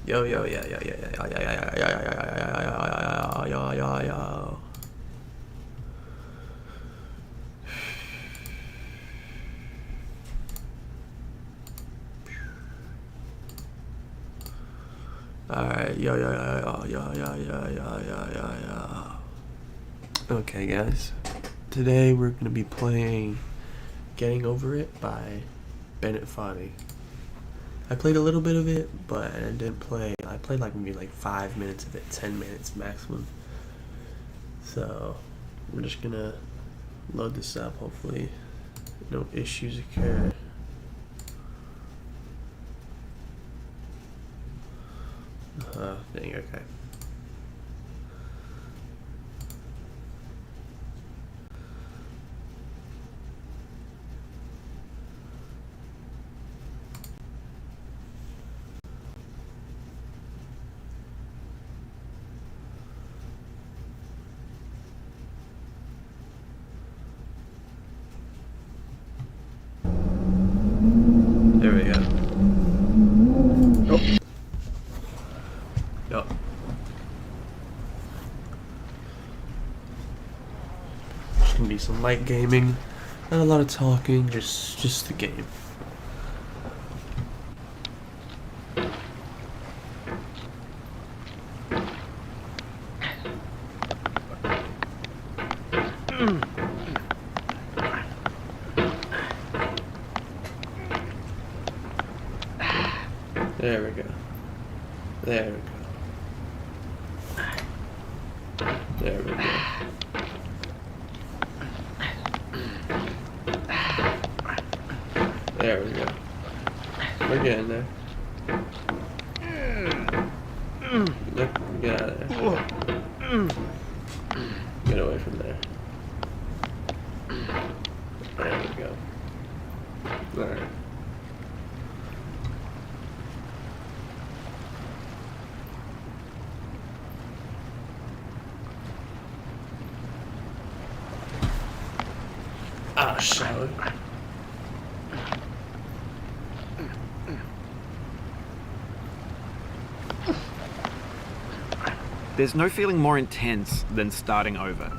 Yo, yo, yeah, yeah, yeah, yeah, yeah, yeah, yeah, yeah, yeah, yeah, yeah, yeah. Alright, yo, yo, yo, yo, yo, yo, yo, yo, yo, yo. Okay, guys. Today we're gonna be playing Getting Over It by Bennett Foddy. I played a little bit of it, but I didn't play. I played maybe 5 minutes of it, 10 minutes maximum. So we're just gonna load this up. Hopefully, no issues occur. Dang, okay. There we go. Oh. Yup. Just gonna be some light gaming, not a lot of talking, just the game. There we go. There we go. There we go. There we go. We're getting there. Look, get out of there. Get away from there. There we go. Alright. Ah, shower. There's no feeling more intense than starting over.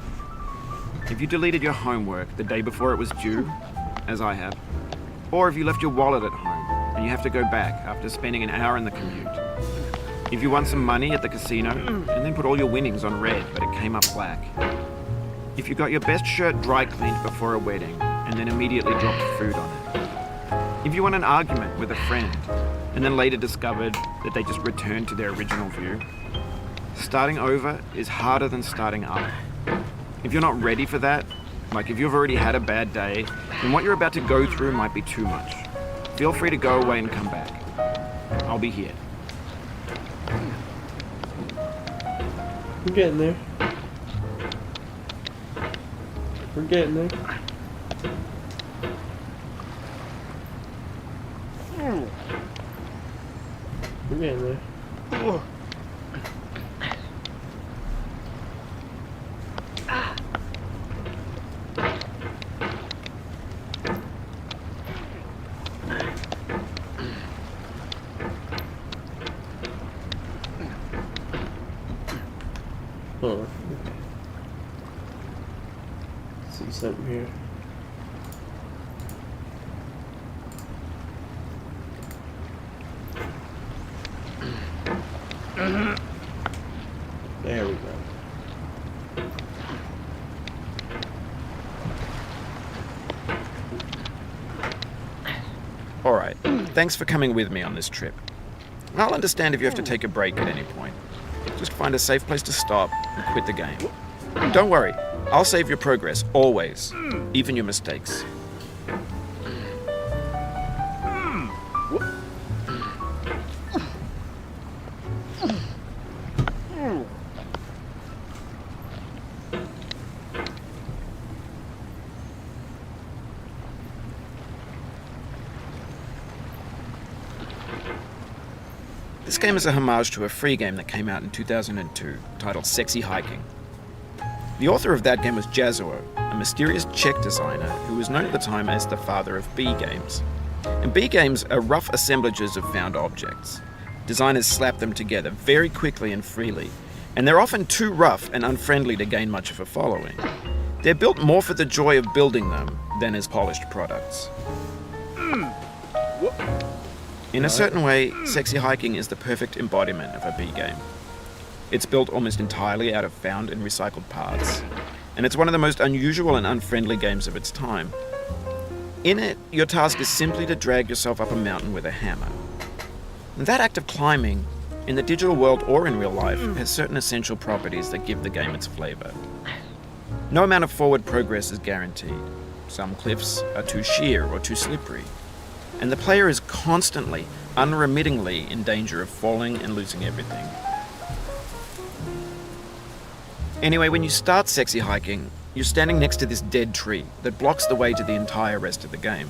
If you deleted your homework the day before it was due, as I have, or if you left your wallet at home and you have to go back after spending an hour in the commute. If you won some money at the casino and then put all your winnings on red but it came up black. If you got your best shirt dry cleaned before a wedding and then immediately dropped food on it. If you won an argument with a friend and then later discovered that they just returned to their original view. Starting over is harder than starting up. If you're not ready for that, like if you've already had a bad day, then what you're about to go through might be too much. Feel free to go away and come back. I'll be here. We're getting there. We're getting there. We're getting there. Oh, see something here. There we go. Alright, thanks for coming with me on this trip. I'll understand if you have to take a break at any point. Just find a safe place to stop and quit the game. Don't worry, I'll save your progress, always. Even your mistakes. This game is a homage to a free game that came out in 2002, titled Sexy Hiking. The author of that game was Jazuo, a mysterious Czech designer who was known at the time as the father of B games. And B games are rough assemblages of found objects. designers slap them together very quickly and freely, and they're often too rough and unfriendly to gain much of a following. They're built more for the joy of building them than as polished products. In a certain way, Sexy Hiking is the perfect embodiment of a B game. It's built almost entirely out of found and recycled parts, and it's one of the most unusual and unfriendly games of its time. In it, your task is simply to drag yourself up a mountain with a hammer. And that act of climbing, in the digital world or in real life, has certain essential properties that give the game its flavor. No amount of forward progress is guaranteed. Some cliffs are too sheer or too slippery, and the player is constantly, unremittingly in danger of falling and losing everything. Anyway, when you start Sexy Hiking, you're standing next to this dead tree that blocks the way to the entire rest of the game.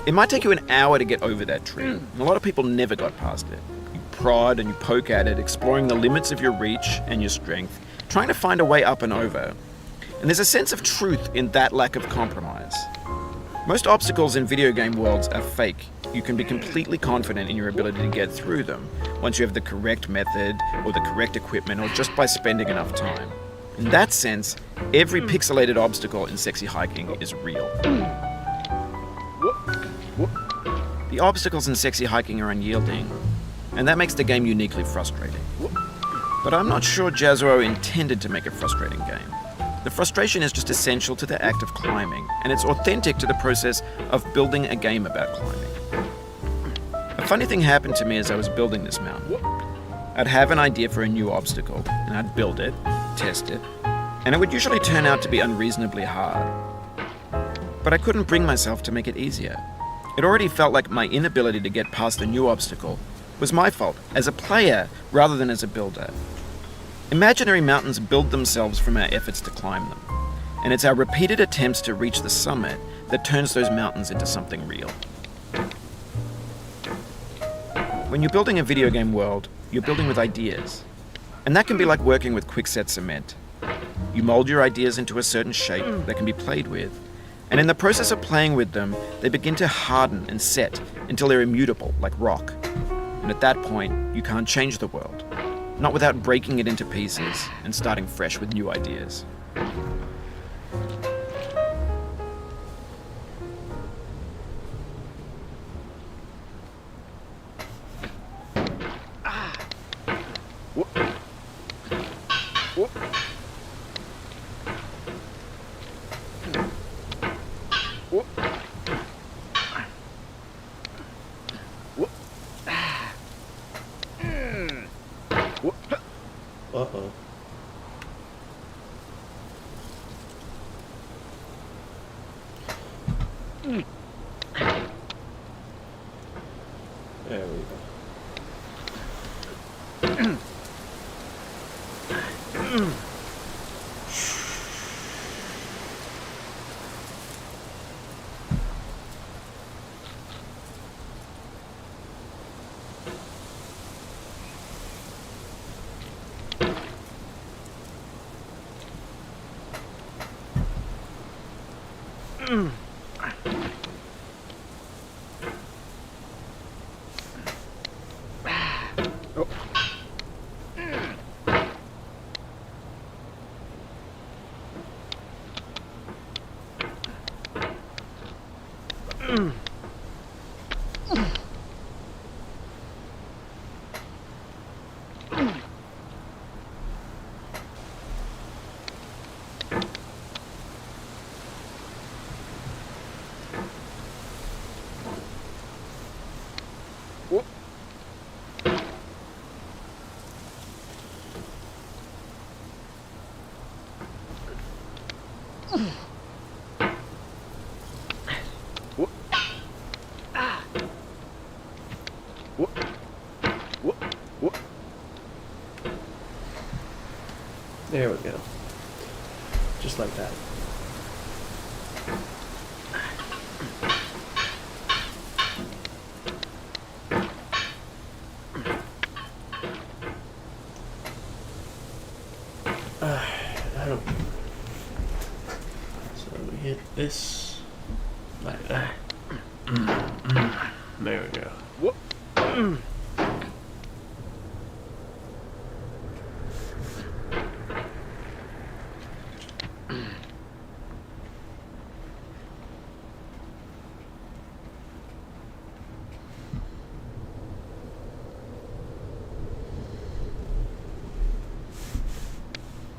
It might take you an hour to get over that tree, and a lot of people never got past it. You prod and you poke at it, exploring the limits of your reach and your strength, trying to find a way up and over. And there's a sense of truth in that lack of compromise. Most obstacles in video game worlds are fake. You can be completely confident in your ability to get through them once you have the correct method or the correct equipment or just by spending enough time. In that sense, every pixelated obstacle in Sexy Hiking is real. The obstacles in Sexy Hiking are unyielding, and that makes the game uniquely frustrating. But I'm not sure Jazuo intended to make a frustrating game. The frustration is just essential to the act of climbing, and it's authentic to the process of building a game about climbing. A funny thing happened to me as I was building this mountain. I'd have an idea for a new obstacle, and I'd build it, test it, and it would usually turn out to be unreasonably hard. But I couldn't bring myself to make it easier. It already felt like my inability to get past the new obstacle was my fault as a player rather than as a builder. Imaginary mountains build themselves from our efforts to climb them, and it's our repeated attempts to reach the summit that turns those mountains into something real. When you're building a video game world, you're building with ideas, and that can be like working with quickset cement. You mold your ideas into a certain shape that can be played with, and in the process of playing with them, they begin to harden and set until they're immutable, like rock. And at that point, you can't change the world. Not without breaking it into pieces and starting fresh with new ideas. Uh-oh. There we go. There we go. Just like that. I don't. So we hit this like that. There we go.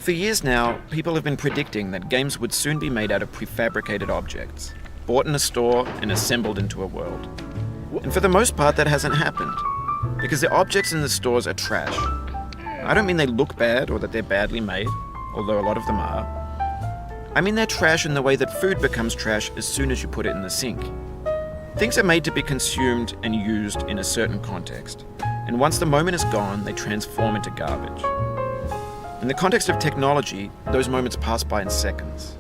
For years now, people have been predicting that games would soon be made out of prefabricated objects, bought in a store and assembled into a world. And for the most part, that hasn't happened, because the objects in the stores are trash. I don't mean they look bad or that they're badly made, although a lot of them are. I mean they're trash in the way that food becomes trash as soon as you put it in the sink. Things are made to be consumed and used in a certain context, and once the moment is gone, they transform into garbage. In the context of technology, those moments pass by in seconds.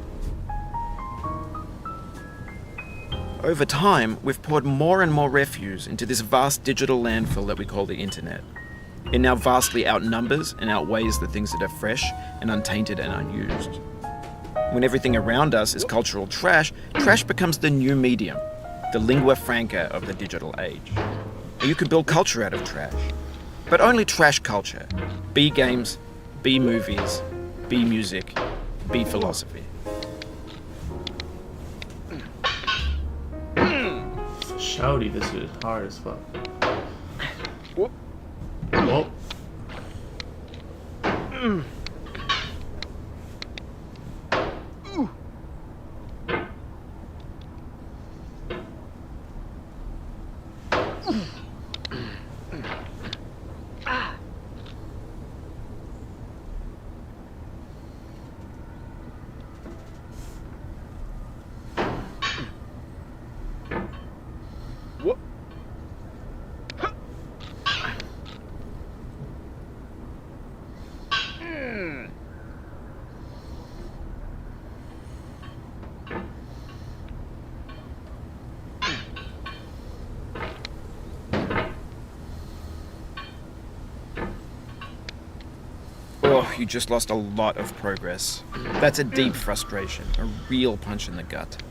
Over time, we've poured more and more refuse into this vast digital landfill that we call the internet. It now vastly outnumbers and outweighs the things that are fresh and untainted and unused. When everything around us is cultural trash, trash becomes the new medium, the lingua franca of the digital age. And you can build culture out of trash, but only trash culture. B games, B movies, B music, B philosophy. Shouty, this is hard as fuck. Whoop. Whoa. Oh, you just lost a lot of progress. That's a deep frustration, a real punch in the gut.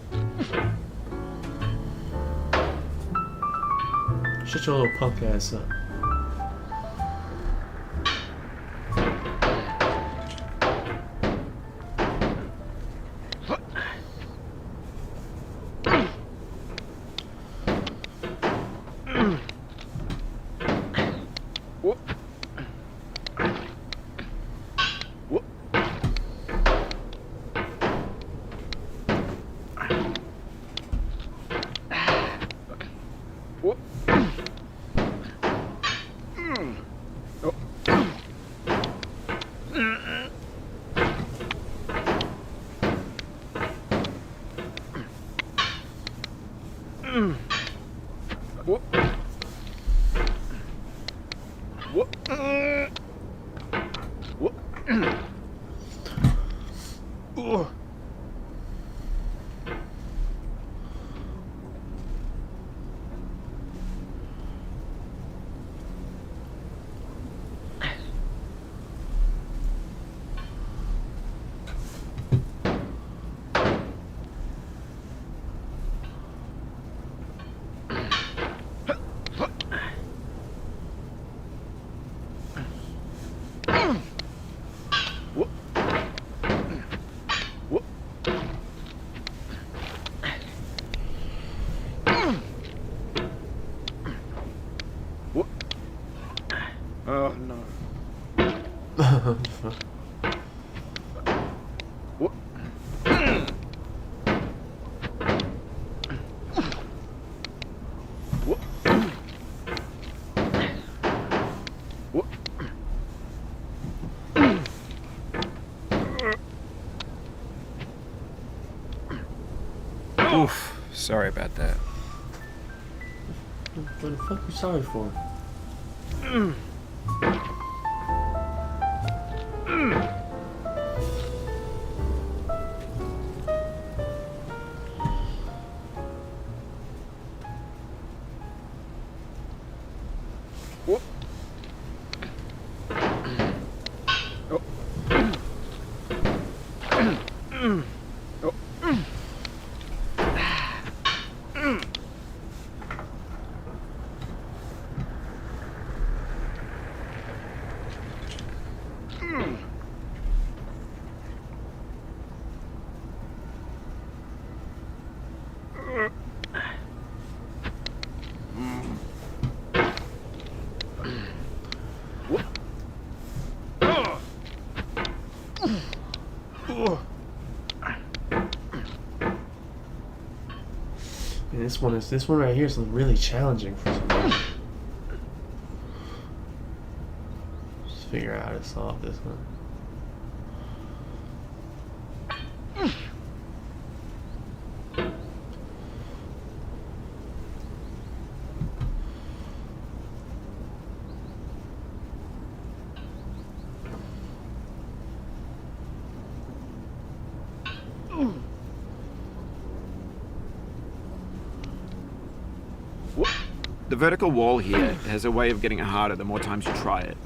Shut your little punk ass up. Oh no. Oof, sorry about that. What the fuck are you sorry for? And this one right here is really challenging for some reason. Just figure out how to solve this one. The vertical wall here has a way of getting harder the more times you try it.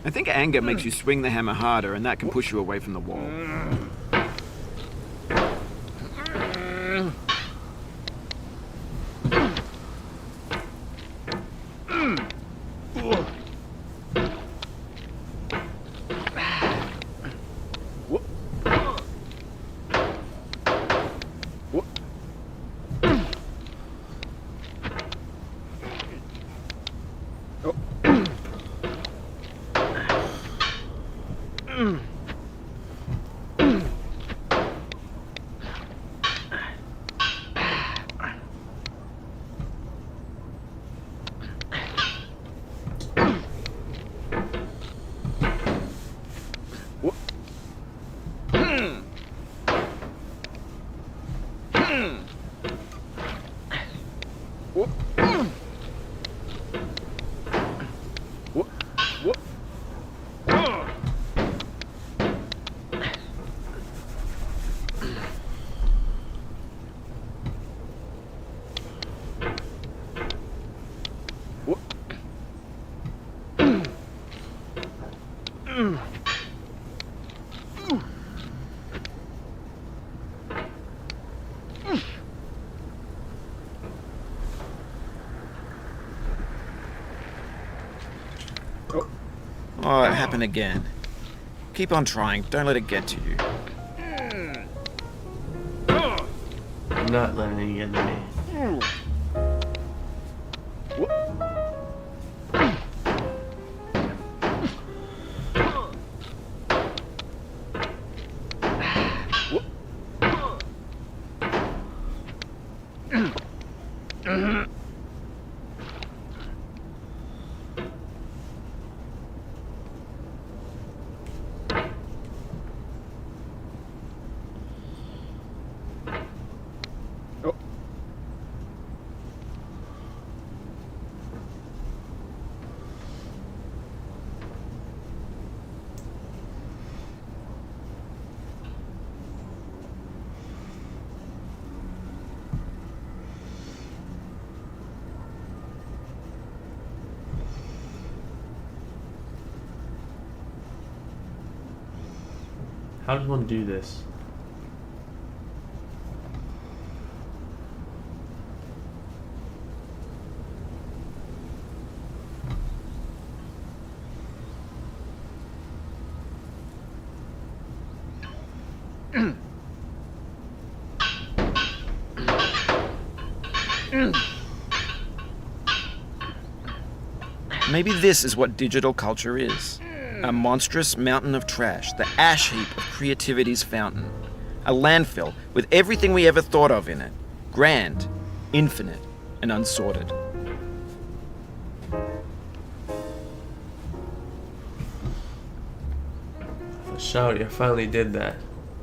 I think anger makes you swing the hammer harder, and that can push you away from the wall. Oh, it happened again. Keep on trying. Don't let it get to you. I'm not letting it get to me. How does one do this? Maybe this is what digital culture is. A monstrous mountain of trash, the ash heap of creativity's fountain. A landfill with everything we ever thought of in it. Grand, infinite, and unsorted. Shouty, I finally did that.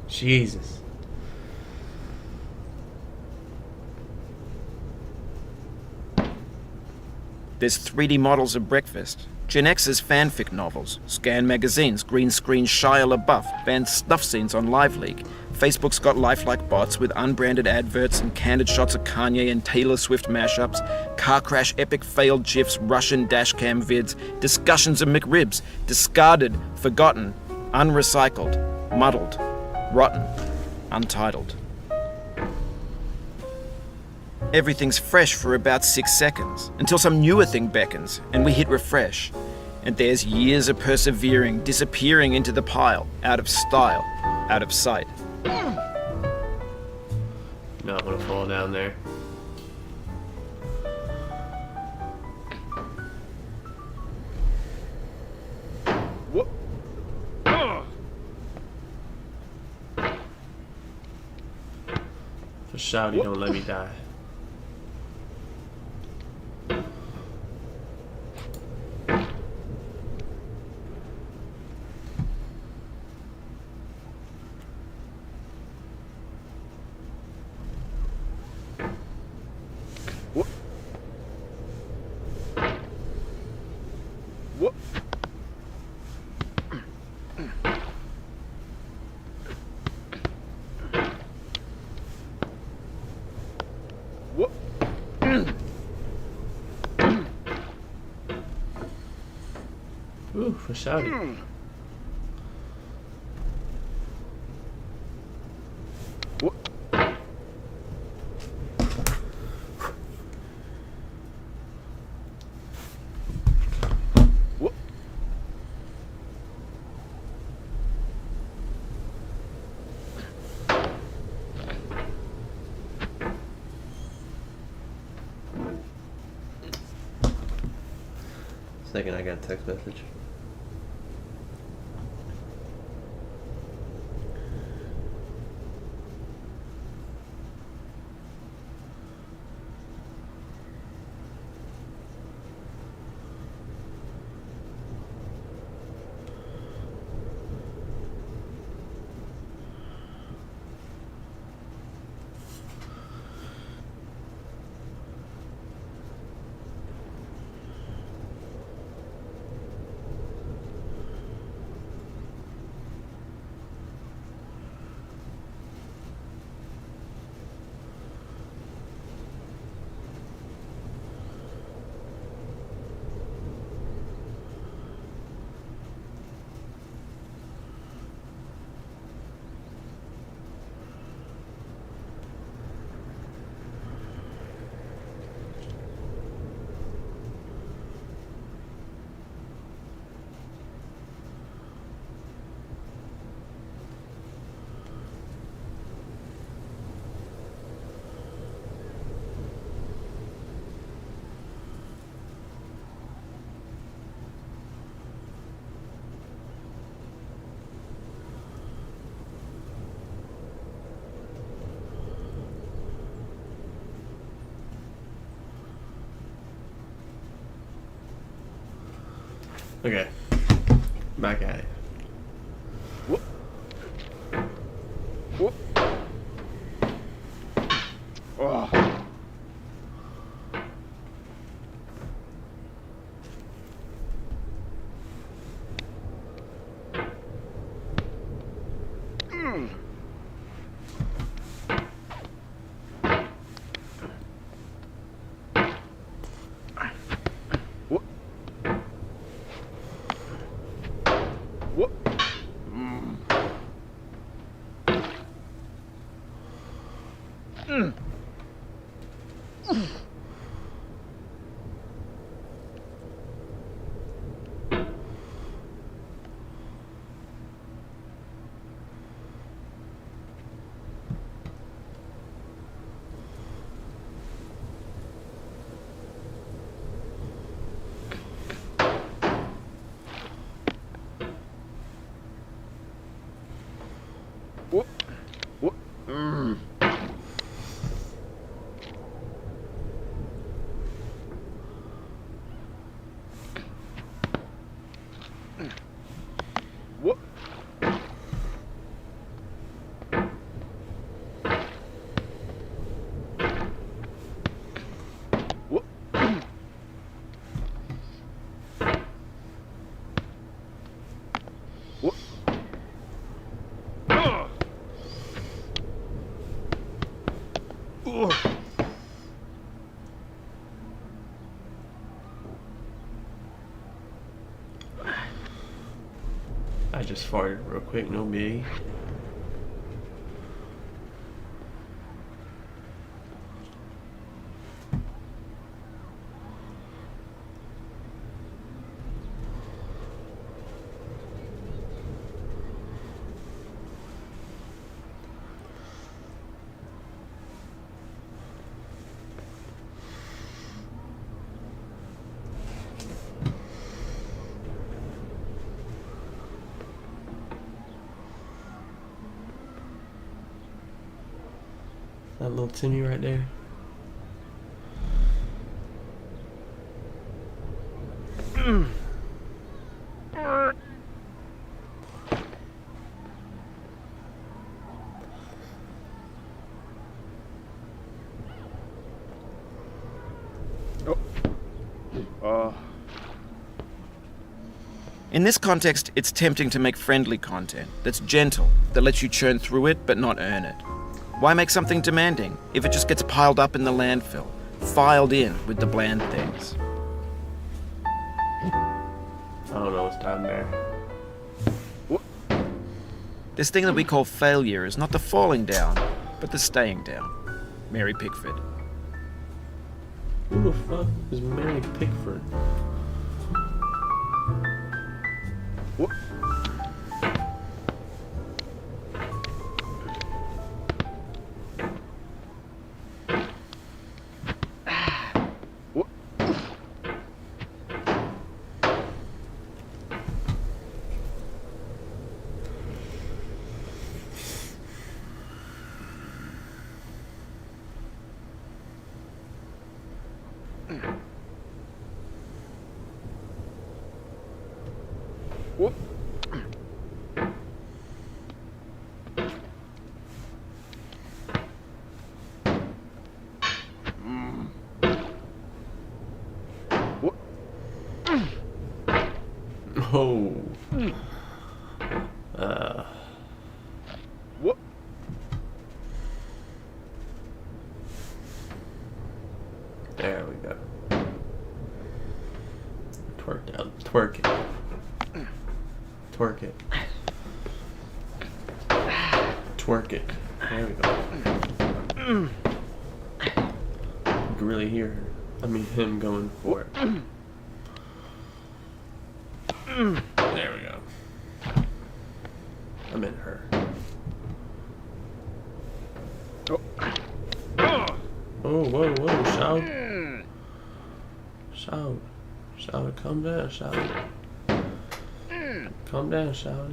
Jesus. There's 3D models of breakfast. Gen X's fanfic novels, Scan magazines, green screen Shia LaBeouf, banned snuff scenes on LiveLeak. Facebook's got lifelike bots with unbranded adverts and candid shots of Kanye and Taylor Swift mashups, car crash epic failed GIFs, Russian dashcam vids, discussions of McRibs, discarded, forgotten, unrecycled, muddled, rotten, untitled. Everything's fresh for about 6 seconds, until some newer thing beckons, and we hit refresh. And there's years of persevering, disappearing into the pile, out of style, out of sight. Not gonna fall down there. For Shouty, don't let me die. Ooh, for shouting. Second, I got a text message. Okay, back at it. Whoop. Whoop. Oh. Whoop. Whoop. Whoop. Whoop. Whoop. I just farted real quick, no big. That little Timmy right there. In this context, it's tempting to make friendly content that's gentle, that lets you churn through it but not earn it. Why make something demanding if it just gets piled up in the landfill, filed in with the bland things. I don't know what's down there. This thing that we call failure is not the falling down, but the staying down. Mary Pickford. Who the fuck is Mary Pickford? Oh. There we go. Twerk down. Twerk it. Twerk it. Twerk it. There we go. You can really hear her. I mean him going for it. There we go. I meant her. Oh, whoa, whoa, shout. Shout. Shout, calm down, shout. Calm down, shout.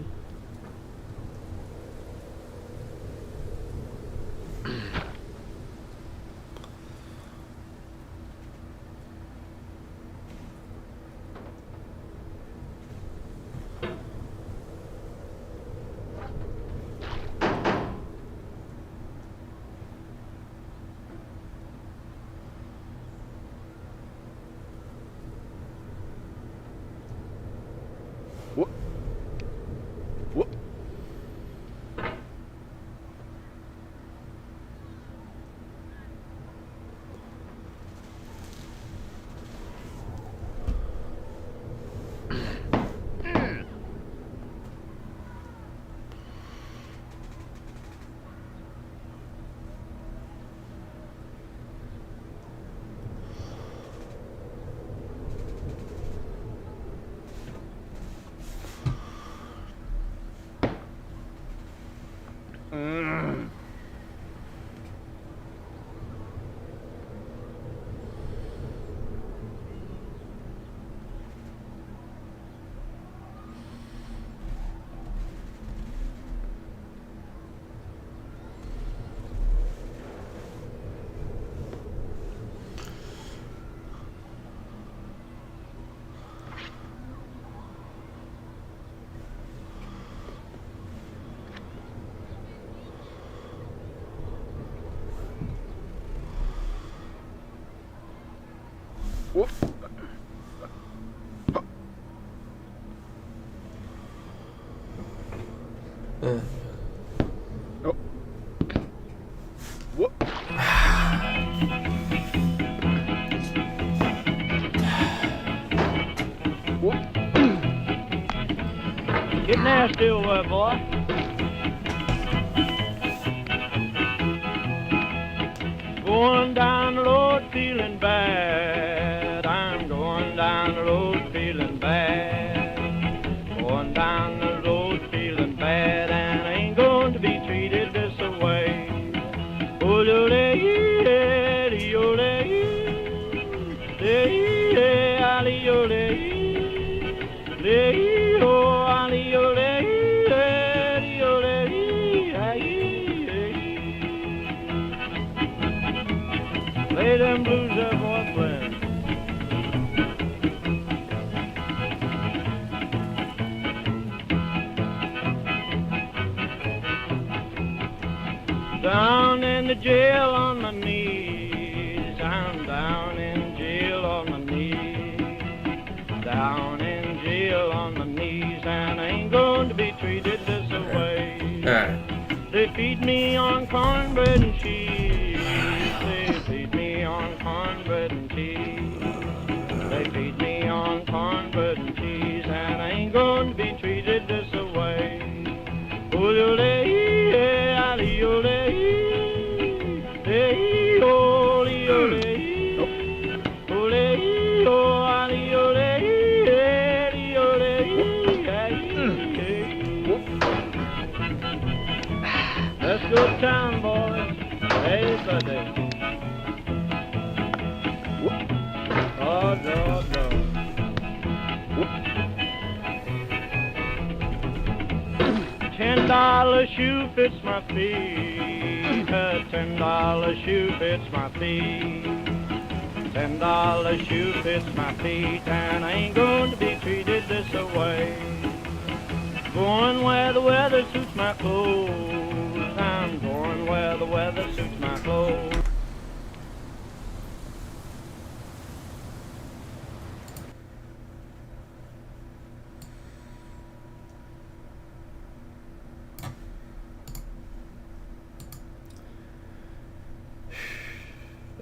Get nasty over there, boy. Going down the road feeling bad. I'm going down the road feeling bad. Going down the road feeling bad, and I ain't going to be treated this way. Oh, lay them blues up, boy, playing. Down in the jail on my knees, I'm down in jail on my knees, down in jail on my knees, and I ain't going to be treated this way. They feed me on cornbread and cheese, they feed me on cornbread $10 shoe fits my feet. A $10 shoe fits my feet. $10 shoe fits my feet, and I ain't going to be treated this away. Going where the weather suits my clothes. I'm going where the weather suits my clothes.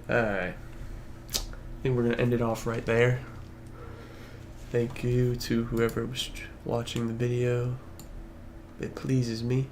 Alright. I think we're going to end it off right there. Thank you to whoever was watching the video. It pleases me.